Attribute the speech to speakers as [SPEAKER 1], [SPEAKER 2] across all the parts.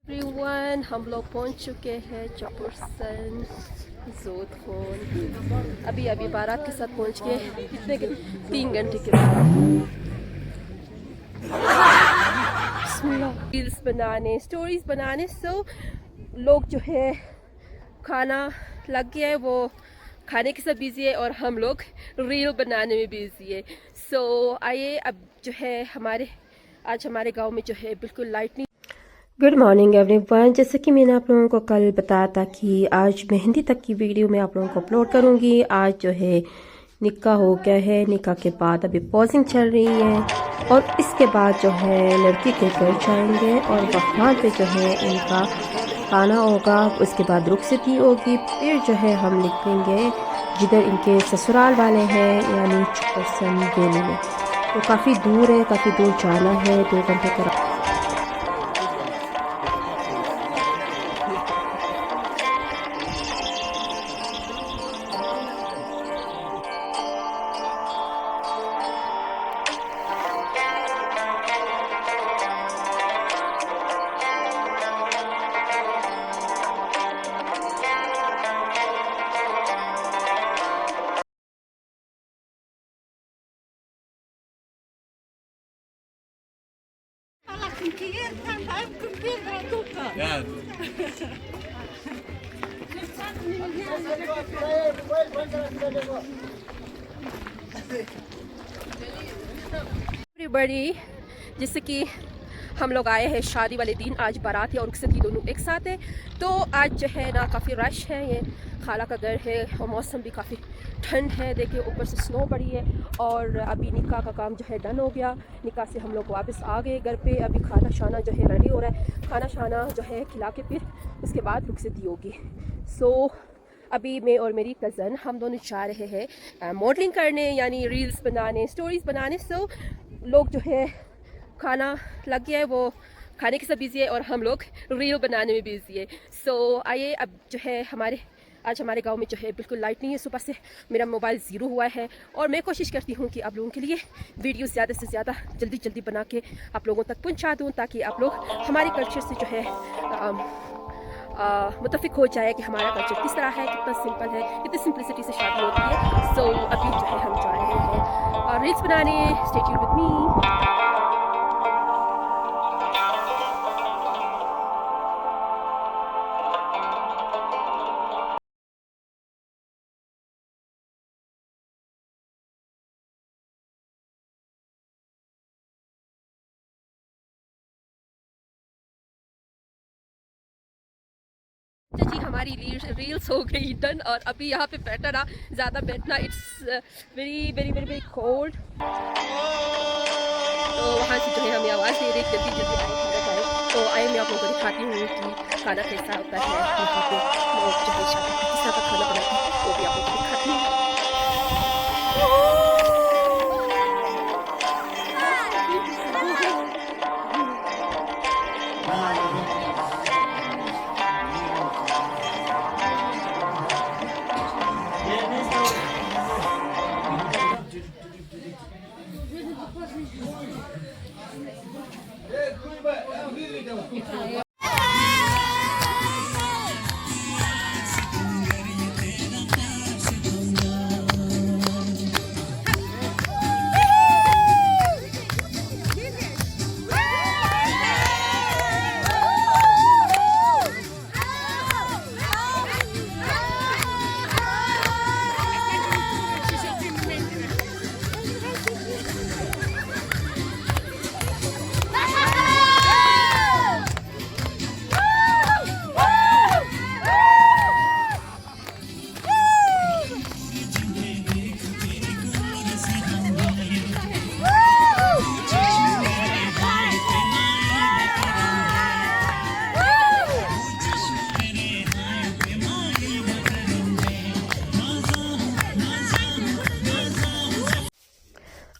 [SPEAKER 1] Everyone, हम लोग पहुंच चुके हैं चपुरसन जोधपुर। अभी बारात के साथ पहुंच गए। कितने के 3 घंटे के बाद रील्स बनाने, स्टोरीज बनाने। लोग जो है खाना लग गया है, वो खाने के साथ बिजी है और हम लोग रील बनाने में बिजी है। आइए अब जो है आज हमारे गांव में जो है बिल्कुल लाइट नहीं। Good morning everyone. जैसे कि मैंने आप लोगों को कल बताया था कि आज मेहंदी तक की वीडियो मैं आप लोगों को अपलोड करूंगी। आज जो है निकाह हो गया है, निकाह के बाद अभी पॉजिंग चल रही है और इसके बाद जो है लड़की के घर जाएंगे और वहाँ पे जो है इनका खाना होगा। उसके बाद रुखसती होगी, फिर जो है हम निकलेंगे जिधर इनके ससुराल वाले हैं, यानी चपुरसन वैली में। तो काफ़ी दूर है, काफ़ी दूर जाना है, 2 घंटे का। एवरीबॉडी, जैसे कि हम लोग आए हैं शादी वाले दिन। आज बारात है और रुखसती दोनों एक साथ है। तो आज जो है ना काफ़ी रश है। ये खाला का घर है और मौसम भी काफ़ी ठंड है। देखिए ऊपर से स्नो पड़ी है और अभी निकाह का काम जो है डन हो गया। निकाह से हम लोग वापस आ गए घर पे। अभी खाना शाना जो है रेडी हो रहा है। खाना शाना जो है खिला के फिर उसके बाद रुखसती होगी। अभी मैं और मेरी कज़न हम दोनों जा रहे हैं मॉडलिंग करने, यानी रील्स बनाने, स्टोरीज बनाने। लोग जो है खाना लग गया है, वो खाने के साथ बिजी है और हम लोग रील बनाने में बिजी है। आइए अब जो है आज हमारे गांव में जो है बिल्कुल लाइट नहीं है। सुबह से मेरा मोबाइल ज़ीरो हुआ है और मैं कोशिश करती हूँ कि आप लोगों के लिए वीडियो ज़्यादा से ज़्यादा जल्दी बना के आप लोगों तक पहुँचा दूँ, ताकि आप लोग हमारे कल्चर से जो है मुतफिक हो जाए कि हमारा कल्चर किस तरह है, कितना सिंपल है, कितनी सिंपलिसिटी से शादी होती है। अभी जो है हम जा रहे हैं रील्स बनाने। Stay tuned with me. जी हमारी रील्स हो गई डन और अभी यहाँ पे बैठना ज़्यादा बैठना, it's very very very very cold. तो वहाँ से जो है हमें आवाज़ दे रही जल्दी आए खाना खाएं। तो आए मैं आप लोगों को दिखाती हूँ कि खाना कैसा होता है यहाँ पे। लोग जो है शादी किस तरह का खाना बनाते हैं वो भी आप लोगों को दिखाती हूँ।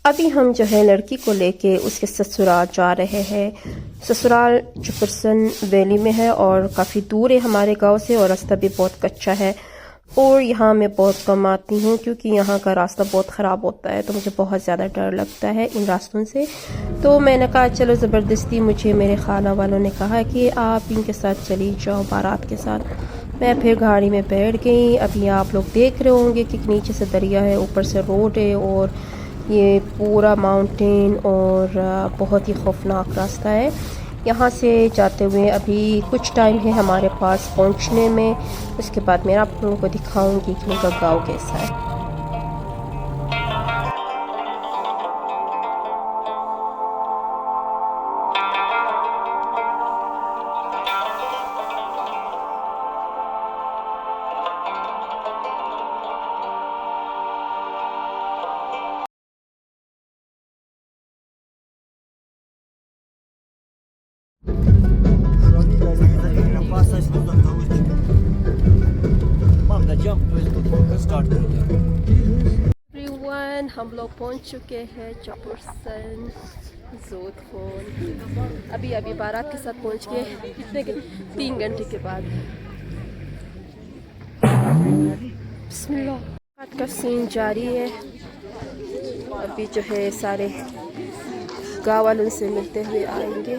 [SPEAKER 1] अभी हम जो है लड़की को लेके उसके ससुराल जा रहे हैं। ससुराल चपुरसन वैली में है और काफ़ी दूर है हमारे गांव से और रास्ता भी बहुत कच्चा है। और यहाँ मैं बहुत कम आती हूँ क्योंकि यहाँ का रास्ता बहुत ख़राब होता है, तो मुझे बहुत ज़्यादा डर लगता है इन रास्तों से। तो मैंने कहा चलो, ज़बरदस्ती मुझे मेरे खाला वालों ने कहा कि आप इनके साथ चली जाओ, बारात के साथ। मैं फिर गाड़ी में बैठ गई। अभी आप लोग देख रहे होंगे कि नीचे से दरिया है, ऊपर से रोड है और ये पूरा माउंटेन और बहुत ही खौफनाक रास्ता है। यहाँ से जाते हुए अभी कुछ टाइम है हमारे पास पहुँचने में। उसके बाद मैं आप लोगों को दिखाऊंगी कि उनका गांव कैसा है। एवरीवन, हम लोग पहुंच चुके हैं चपुरसन जोधपुर। अभी बारात के साथ पहुंच गए। कितने 3 घंटे के बाद। बिस्मिल्लाह। बात का सीन जारी है। अभी जो है सारे गाँव वालों से मिलते हुए आएंगे।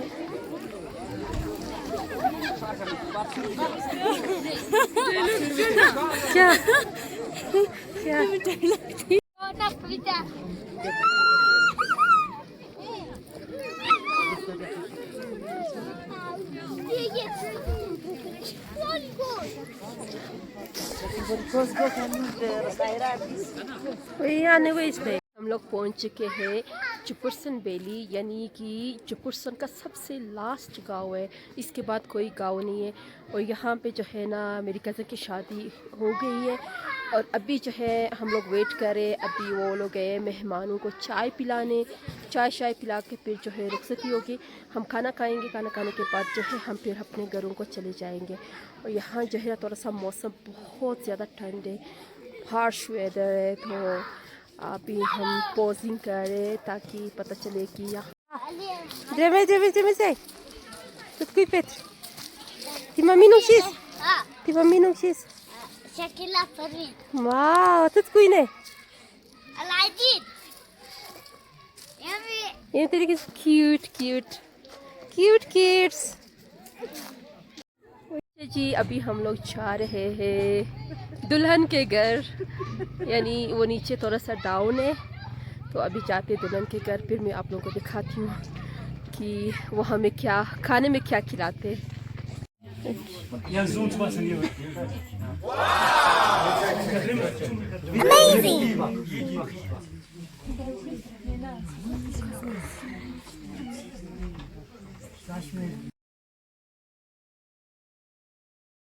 [SPEAKER 1] क्या क्या हम लोग पहुंच चुके हैं चपुरसन वैली, यानी कि चपुरसन का सबसे लास्ट गांव है। इसके बाद कोई गांव नहीं है। और यहाँ पे जो है ना मेरी कज़न की शादी हो गई है और अभी जो है हम लोग वेट कर रहे हैं। अभी वो लोग गए मेहमानों को चाय पिलाने। चाय पिला के फिर जो है रुखसती होगी, हम खाना खाएंगे। खाना खाने के बाद जो है हम फिर अपने घरों को चले जाएंगे। और यहाँ जो है थोड़ा सा मौसम बहुत ज़्यादा ठंड है, हार्श वेदर है। तो अभी हम पोजिंग कर रहे हैं ताकि पता चले कि यहाँ Wow, tudo cuine. ये तरीके से क्यूट किड्स। जी अभी हम लोग जा रहे हैं दुल्हन के घर, यानी वो नीचे थोड़ा सा डाउन है। तो अभी जाते दुल्हन के घर। फिर मैं आप लोगों को दिखाती हूँ कि वो हमें क्या खाने में क्या खिलाते हैं। Amazing!